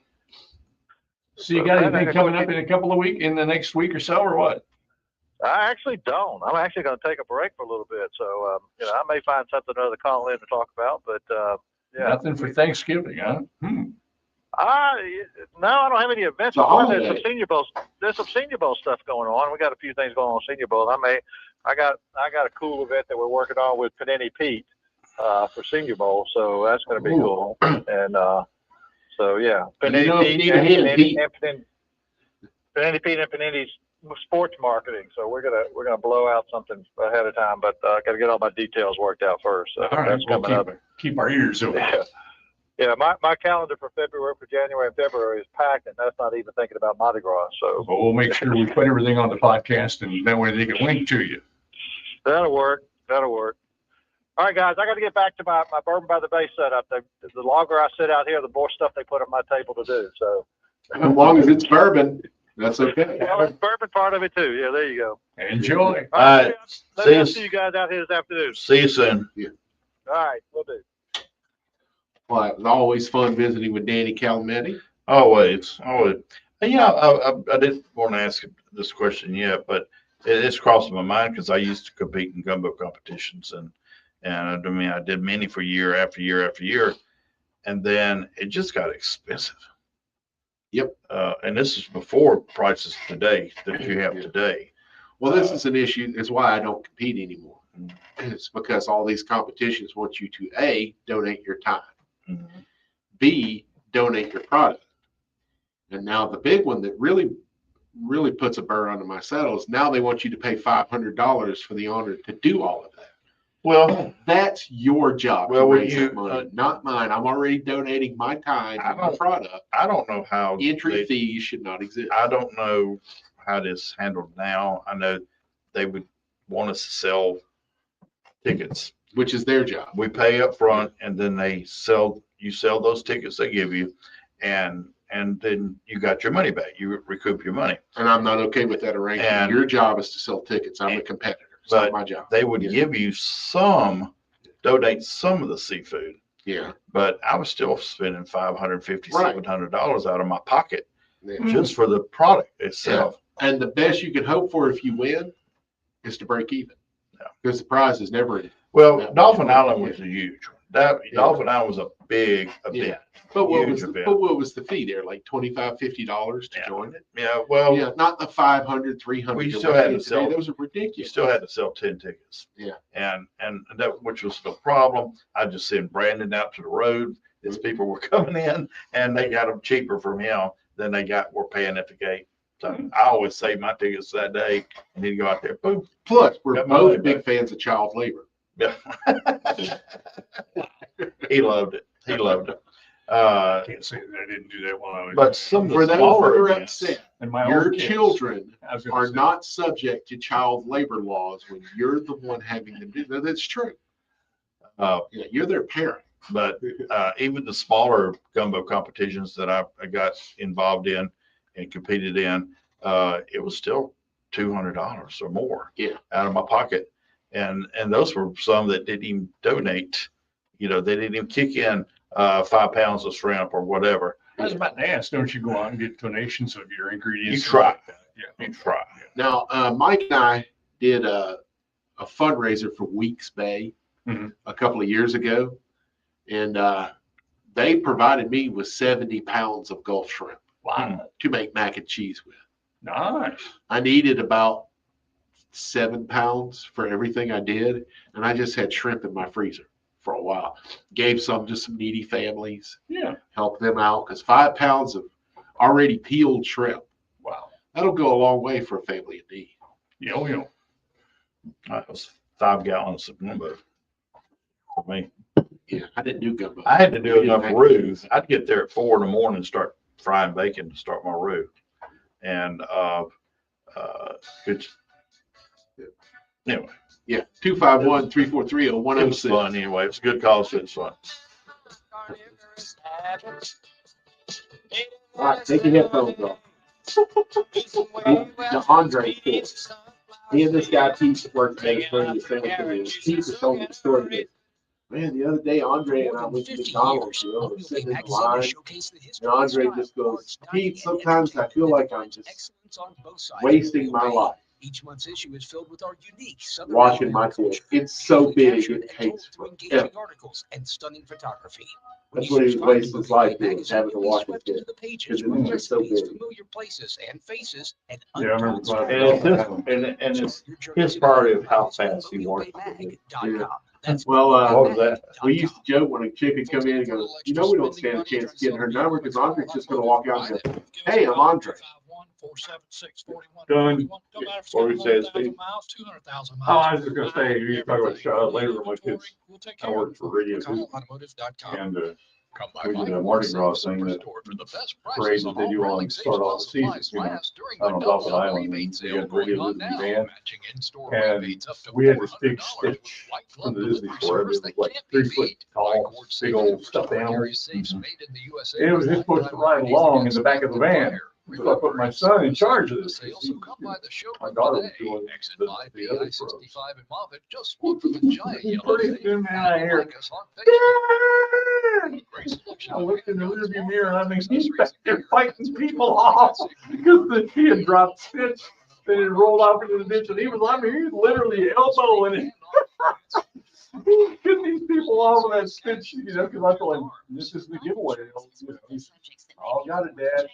So you got anything coming up in a couple of weeks, in the next week or so, or what? I actually don't. I'm actually going to take a break for a little bit, so you know, I may find something or other to call in to talk about. But yeah, Nothing for Thanksgiving, huh? no, I don't have any events. There's some Senior Bowl. There's some Senior Bowl stuff going on. We got a few things going on Senior Bowl. I got a cool event that we're working on with Panini Pete for Senior Bowl, so that's going to be cool. And so yeah, Panini Pete and Panini's sports marketing. So we're gonna blow out something ahead of time, but I got to get all my details worked out first. So All right, that's we'll coming up. keep our ears open. Yeah, my calendar for January and February is packed, and that's not even thinking about Mardi Gras. So But we'll make sure we put everything on the podcast, and that way they can link to you. that'll work. All right, guys, I got to get back to my Bourbon by the Bay setup. The longer I sit out here, the more stuff they put on my table to do. So As long as it's bourbon, that's okay. well, it's bourbon part of it too. Yeah, there you go. Enjoy. All right. Let me see you guys out here this afternoon. See you soon. All right, we'll do. Well, it was always fun visiting with Danny Calametti. Always. And yeah, I didn't want to ask this question yet, but it's crossed my mind because I used to compete in gumbo competitions, and I mean, I did many for year after year after year, and then it just got expensive. Yep. And this is before prices today that you have today. Well, this is an issue. It's why I don't compete anymore. It's because all these competitions want you to A, donate your time, B, donate your product. And now the big one that really puts a burr under my saddle is now they want you to pay $500 for the honor to do all of that. Well, that's your job. Well, to raise you, that money, not mine. I'm already donating my time to my product. I don't know how entry fees should not exist. I don't know how this handled now. I know they would want us to sell tickets, which is their job. We pay up front, and then you sell those tickets they give you, and then you got your money back. You recoup your money. And I'm not okay with that arrangement. And your job is to sell tickets. I'm a competitor. It's not my job. They would give you donate some of the seafood. Yeah. But I was still spending $550, $700 out of my pocket just for the product itself. Yeah. And the best you can hope for if you win is to break even. Because the prize is never. Well, Dolphin Island was a huge one. Dolphin Island was a big event. But what was the fee there? Like $25, $50 to join it? Yeah, well, not the 500, 300. We still had to sell. Those are ridiculous. You still had to sell 10 tickets. Yeah, and that, which was no problem. I just sent Brandon out to the road. These people were coming in, and they got them cheaper from him than were paying at the gate. So I always save my tickets that day, and he'd go out there. Boom. Plus, we're both big fans of child labor. Yeah. He loved it. Can't say that I didn't do that while I was. But some for those smaller that are events, upset, and my your own children are not subject to child labor laws when you're the one having them do that. That's true. You're their parent. But even the smaller gumbo competitions that I got involved in and competed in, it was still $200 or more out of my pocket. And those were some that didn't even donate. They didn't even kick in 5 pounds of shrimp or whatever. I was about to ask, don't you go out and get donations of your ingredients? You try. Yeah, you try. Now, Mike and I did a fundraiser for Weeks Bay a couple of years ago. And they provided me with 70 pounds of Gulf shrimp. Wow. To make mac and cheese with. Nice. I needed about 7 pounds for everything I did, and I just had shrimp in my freezer for a while. Gave some to some needy families. Yeah. Helped them out because 5 pounds of already peeled shrimp. Wow. That'll go a long way for a family in need. Yeah. That was 5 gallons of gumbo for me. Yeah, I didn't do gumbo. I had to do enough roux. I'd get there at 4 in the morning and start frying bacon to start my roux. And it's anyway. Yeah, 251-343-0106. It was fun anyway. It's a good cause. It's fun. All right, take your headphones off. The Andre kid. Me and this guy Pete worked together for the same thing. Pete was told me the story. Man, the other day Andre and I went to McDonald's, we're sitting in the line, and Andre just goes, Pete, sometimes I feel like I'm just wasting my life. Each month's issue is filled with our unique Southern Washing my fish. It's so big, it takes forever. articles and stunning photography. That's what he wastes his life doing, having to wash his fish. Because it's just so big. Familiar places and faces and Yeah, I remember. And it's his priority of how fast he washes it. Yeah. Well, What was that? we used to joke when a chick would come in and go, we don't stand a chance of getting her number because Andre's just going to walk out and go, hey, I'm Andre. Done. What were you saying, Steve? Oh, I was just gonna say, you talk about later when my kids, I worked for radio too. And Come by we did my a Mardi Gras thing that store for the best parade prices that on they all do on grilling start off the supplies, season, you know, last during out on the Dolphin double Island, rebate and we sale had going radio on Disney now, band. matching in-store And rebates up to we had this big $400 stitch with white from glove the Disney delivery store. It service was that like can't 3 be foot beat. tall, big old stuffed animal. Carry safes made in the USA And it was just supposed to ride along in the back of the van. So I put my son in charge of this. So come by the showroom My daughter was today. doing Exit the 5 other pros. I-65 in Moffett. Just look for the giant yellow Pretty safe. soon, man, I hear, Like us on Facebook. Great selection I of looked in the handguns, rearview mirror and I mean, he's accessories, back there and fighting airbags. people off because he had dropped Stitch. Then it rolled off into the ditch and he was, I mean, he was literally elbowing it. He's getting these people off of that Stitch, you know, because I told him, this is the giveaway. You know, he's, oh, got it, Dad.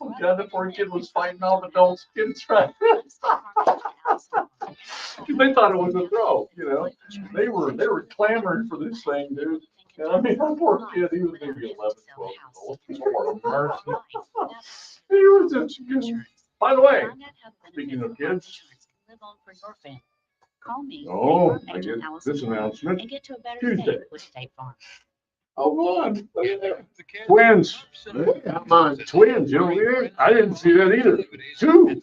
Oh, God, the poor kid was fighting off adults. Kids trying. They thought it was a throw, you know. They were clamoring for this thing, dude. And I mean, that poor kid, he was maybe 11, 12 years old. Lord mercy. He was just, by the way, speaking of kids. Oh, I get this announcement Tuesday. Oh, on. Twins. Come on. Twins, you know, I didn't see that either. 2.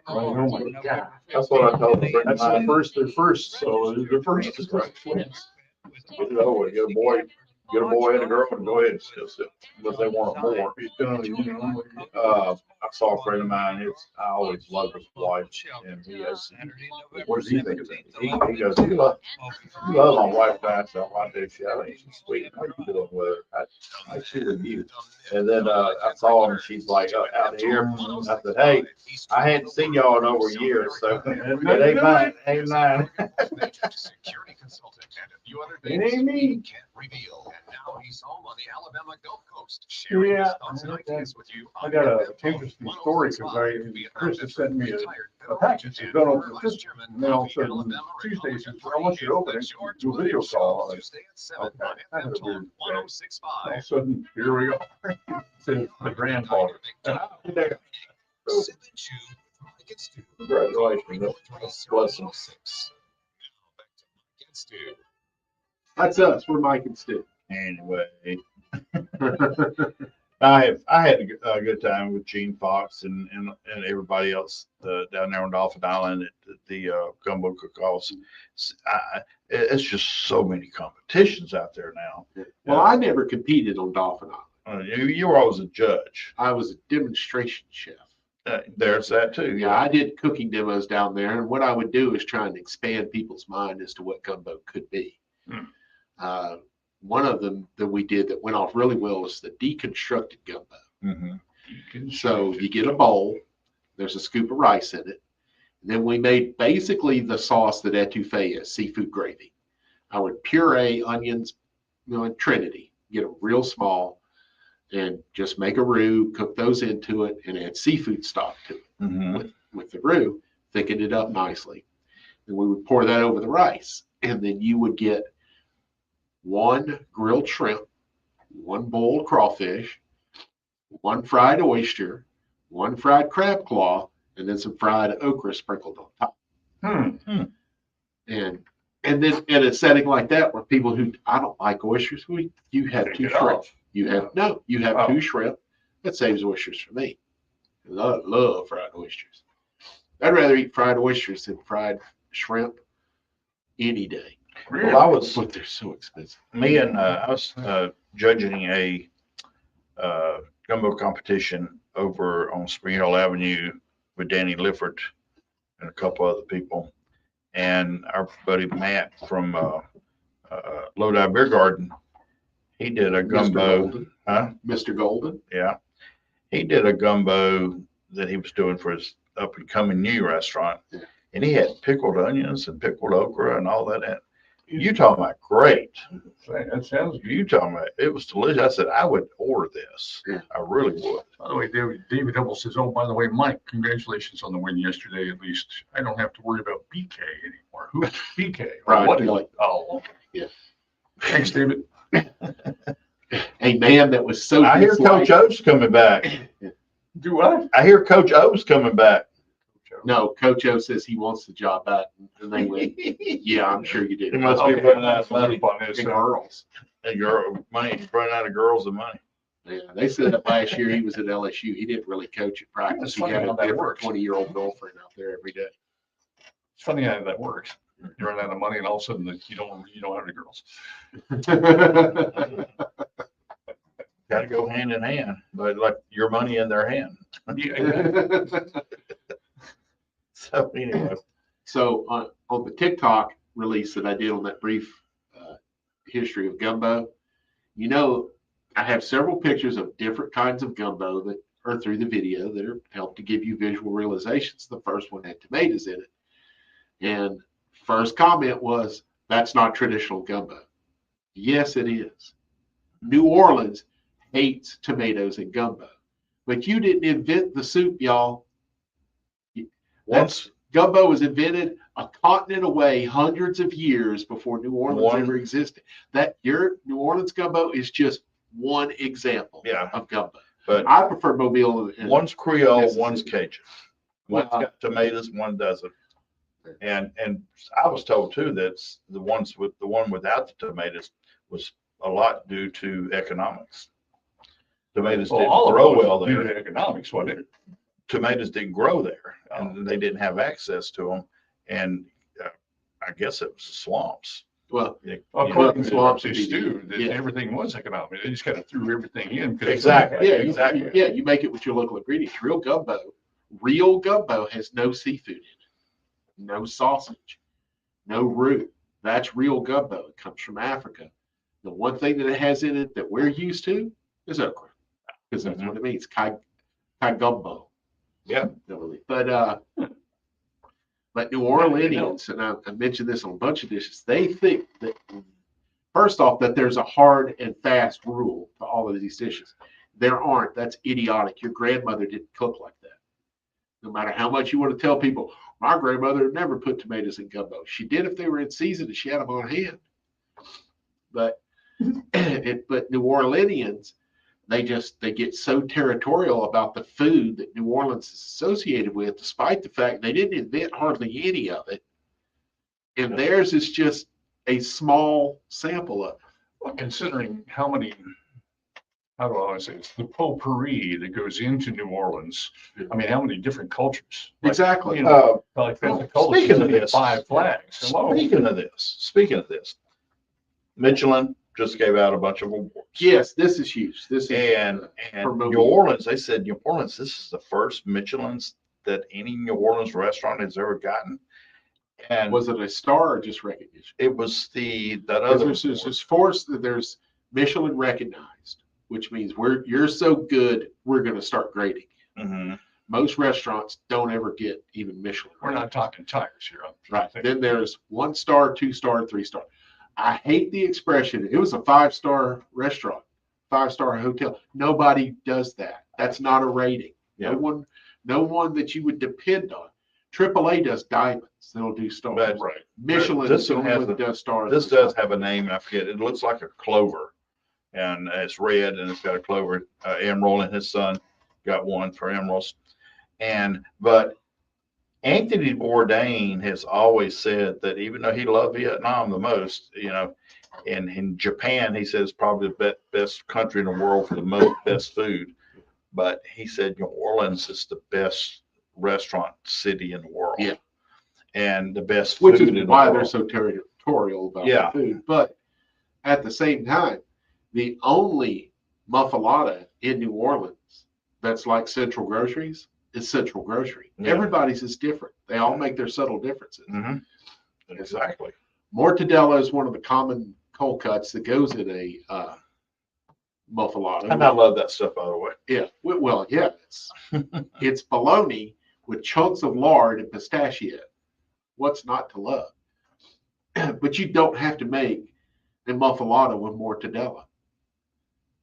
Oh my God. That's what I told them. That's the first, they're first, so they're first to start twins. You know, get a boy and a girl and go ahead and still sit. But they want more. I saw a friend of mine, I always loved his wife, and what does he think of that? He goes, you love my wife, I said, I do, I think she's sweet. How you doing with her? I shoot with you. And then I saw her and she's like, out here. I said, hey, I hadn't seen y'all in over years, so it ain't mine, ain't mine. It ain't me. Reveal. And now he's home on the Alabama Gulf Coast. Yeah, thoughts and ideas with you. I got an interesting story because Chris has sent me a package. It's going over the system. And then all of a sudden, Tuesday, he says, I want you to open it, do a video call on it. Okay, I had a weird day. All of a sudden, here we go. It says the grandfather. Congratulations. Blessing. That's us. We're Mike and Stu. Anyway, I had a good time with Gene Fox and everybody else down there on Dolphin Island at the gumbo cook-offs. It's just so many competitions out there now. Well, I never competed on Dolphin Island. You were always a judge. I was a demonstration chef. There's that too. Yeah, I did cooking demos down there, and what I would do is try and expand people's mind as to what gumbo could be. One of them that we did that went off really well was the deconstructed gumbo. Mm-hmm. So you get a bowl, there's a scoop of rice in it, and then we made basically the sauce that etouffee is, seafood gravy. I would puree onions, in Trinity, get them real small, and just make a roux, cook those into it, and add seafood stock to it with the roux, thicken it up nicely. And we would pour that over the rice. And then you would get 1 grilled shrimp, 1 boiled crawfish, 1 fried oyster, 1 fried crab claw, and then some fried okra sprinkled on top. And then in a setting like that where people who, I don't like oysters, you have 2 shrimp. You have 2 shrimp. That saves oysters for me. I love fried oysters. I'd rather eat fried oysters than fried shrimp any day. Well, but they're so expensive. I was judging a gumbo competition over on Spring Hill Avenue with Danny Lifford and a couple other people. And our buddy Matt from Lodi Beer Garden, he did a gumbo. Mr. Golden? Yeah. He did a gumbo that he was doing for his up and coming new restaurant. Yeah. And he had pickled onions and pickled okra and all that. And you talking about great. That sounds good. You talking about, it was delicious. I said, I would order this. Yeah. I really would. By the way, David Hubble says, oh, by the way, Mike, congratulations on the win yesterday. At least I don't have to worry about BK anymore. Who's BK? Right. What is it? Oh, yeah. Thanks, David. A man that was so I hear Coach O's coming back. Do what? I hear Coach O's coming back. No, Coach O says he wants the job back. And they went, yeah, I'm sure you did. He must be running out of money. And girls. And money. He's running out of girls and money. Yeah, they said that last year he was at LSU. He didn't really coach at practice. He had a different 20-year-old girlfriend out there every day. It's funny how that works. You run out of money and all of a sudden you don't have any girls. Got to go hand in hand, but like your money in their hand. Yeah. So anyway. So on the TikTok release that I did on that brief history of gumbo, I have several pictures of different kinds of gumbo that are through the video that are helped to give you visual realizations. The first one had tomatoes in it. And first comment was, that's not traditional gumbo. Yes, it is. New Orleans hates tomatoes in gumbo. But you didn't invent the soup, y'all. Once gumbo was invented a continent away, hundreds of years before New Orleans ever existed. That your New Orleans gumbo is just one example of gumbo. But I prefer Mobile. One's Creole, one's Cajun. One's got tomatoes, one doesn't. And I was told too that the one without the tomatoes was a lot due to economics. Tomatoes didn't grow well there. Due to economics, wasn't it? Tomatoes didn't grow there, and they didn't have access to them. And I guess it was swamps. Well, according to swamps and stew, everything was economic. They just kind of threw everything in. Exactly. Yeah, exactly. You make it with your local ingredients. Real gumbo has no seafood in it, no sausage, no roux. That's real gumbo. It comes from Africa. The one thing that it has in it that we're used to is okra, because that's what it means. Kai gumbo. Yeah. But New Orleanians, and I mentioned this on a bunch of dishes, they think that, first off, that there's a hard and fast rule to all of these dishes. There aren't. That's idiotic. Your grandmother didn't cook like that. No matter how much you want to tell people, my grandmother never put tomatoes in gumbo. She did if they were in season and she had them on hand. But New Orleanians, they get so territorial about the food that New Orleans is associated with, despite the fact they didn't invent hardly any of it. And theirs is just a small sample of it. Well, considering how do I want to say it's the potpourri that goes into New Orleans. I mean, how many different cultures? Exactly. Speaking of this, Five Flags. Speaking of this, Michelin just gave out a bunch of awards. Yes, this is huge. And New Orleans, they said New Orleans, this is the first Michelin's that any New Orleans restaurant has ever gotten. And was it a star or just recognition? It was that other. There's Michelin recognized, which means you're so good, we're going to start grading. Mm-hmm. Most restaurants don't ever get even Michelin. We're not talking tires here. Right. Then there's 1 star, 2 star, 3 star. I hate the expression. It was a 5-star restaurant, 5-star hotel. Nobody does that. That's not a rating. Yeah. No one that you would depend on. AAA does diamonds. They'll do stars. But- Right. Michelin This is the one only has one that does stars. This does have a name, and I forget. It looks like a clover, and it's red, and it's got a clover. Emerald and his son got one for emeralds, but Anthony Bourdain has always said that even though he loved Vietnam the most, and in Japan, he says probably the best country in the world for the best food. But he said New Orleans is the best restaurant city in the world. Yeah. And the best Which food is in why the they're world. so territorial about Yeah. the food. But at the same time, the only muffalata in New Orleans that's like Central Groceries is Central Grocery. Yeah. Everybody's is different. They all make their subtle differences. Mhm. Exactly. Mortadella is one of the common cold cuts that goes in a muffalata. And I love that stuff, by the way. Yeah. Well, yeah. It's bologna with chunks of lard and pistachio. What's not to love? But you don't have to make a muffalata with mortadella.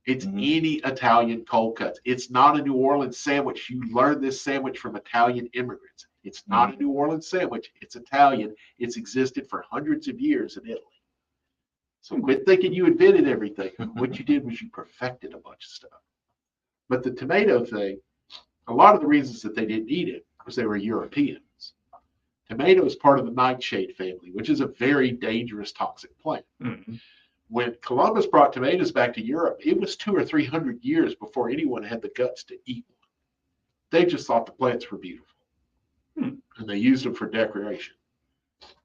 It's any Italian cold cuts. It's not a New Orleans sandwich. You learn this sandwich from Italian immigrants. It's not a New Orleans sandwich. It's Italian. It's existed for hundreds of years in Italy. So quit thinking you invented everything. What you did was you perfected a bunch of stuff. But the tomato thing, a lot of the reasons that they didn't eat it was they were Europeans. Tomato is part of the nightshade family, which is a very dangerous toxic plant. Mhm. When Columbus brought tomatoes back to Europe, it was 200 or 300 years before anyone had the guts to eat one. They just thought the plants were beautiful. And they used them for decoration.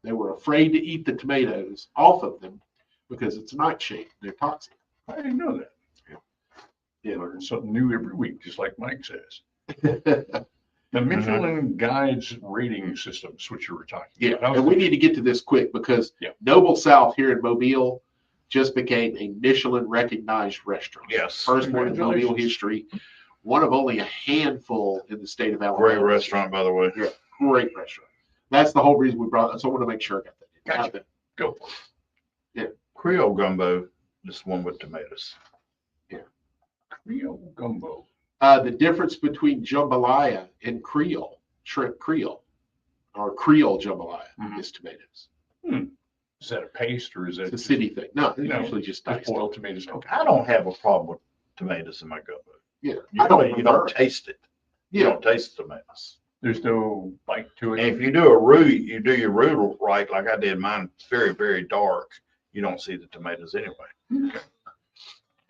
They were afraid to eat the tomatoes off of them because it's a nightshade. They're toxic. I didn't know that. Yeah. Learn something new every week, just like Mike says. The Michelin Guides rating system is what you were talking Yeah, about. and we need to get to this quick because Yeah. Noble South here in Mobile just became a Michelin recognized restaurant. Yes. First one in Mobile Congratulations. history. One of only a handful in the state of Alabama. Great restaurant, by the way. Yeah, great restaurant. That's the whole reason we brought it. So I want to make sure I got that. Gotcha. Now Go. Creole gumbo, this one with tomatoes. Creole gumbo. the difference between jambalaya and Creole, shrimp Creole, or Creole jambalaya is tomatoes. Is that a paste or is that It's a city thing. No, it's No, usually just just diced. boiled tomatoes? Okay. I don't have a problem with tomatoes in my gumbo. Yeah, You don't taste it. You Yeah, don't taste the tomatoes. There's no bite to And it. if you do a roux, you do your roux right, like I did mine, very, very dark. You don't see the tomatoes anyway.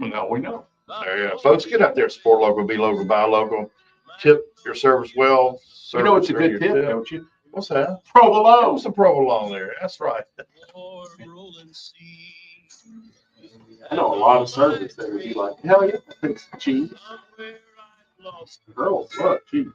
Well, now we know. There you go. Folks, get out there, support local, be local, buy local, tip your service well. you know it's a service good ready tip, to don't you? What's that? Provolone. What's the provolone there? That's right. I know a lot of servers that would be like, hell yeah, thanks, cheese. Girls love cheese.